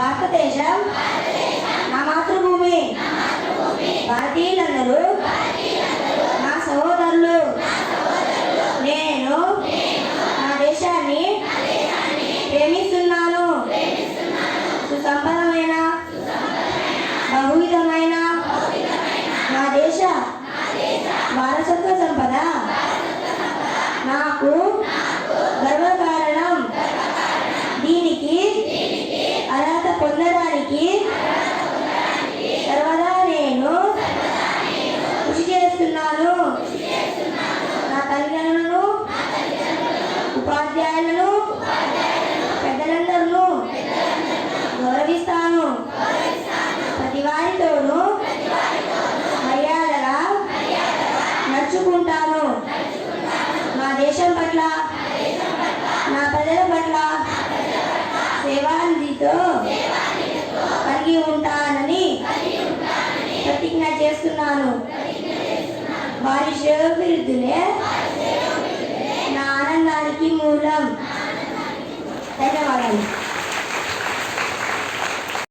భారతదేశం నా మాతృభూమి. భారతీయులందరూ నా సహోదరులు. నేను నా దేశాన్ని ప్రేమిస్తున్నాను. సుసంపన్నమైన బహువిధమైన నా దేశ వారసత్వ సంపద నాకు గర్వకారణం. దీనికి అర్హత పొందడానికి సర్వదా నేను కృషి చేస్తున్నాను. నా తల్లిదండ్రులను, ఉపాధ్యాయులను, పెద్దలందరూ గౌరవిస్తాను. ప్రతి వారితోనూ మర్యాదగా నడుచుకుంటాను. నా దేశం పట్ల, నా ప్రజల పట్ల సేవానిధితో కలిగి ఉంటానని ప్రతిజ్ఞ చేస్తున్నాను. వారి శ్రేయోభివృద్ధులే నా ఆనందానికి మూలం. ధన్యవాదాలు.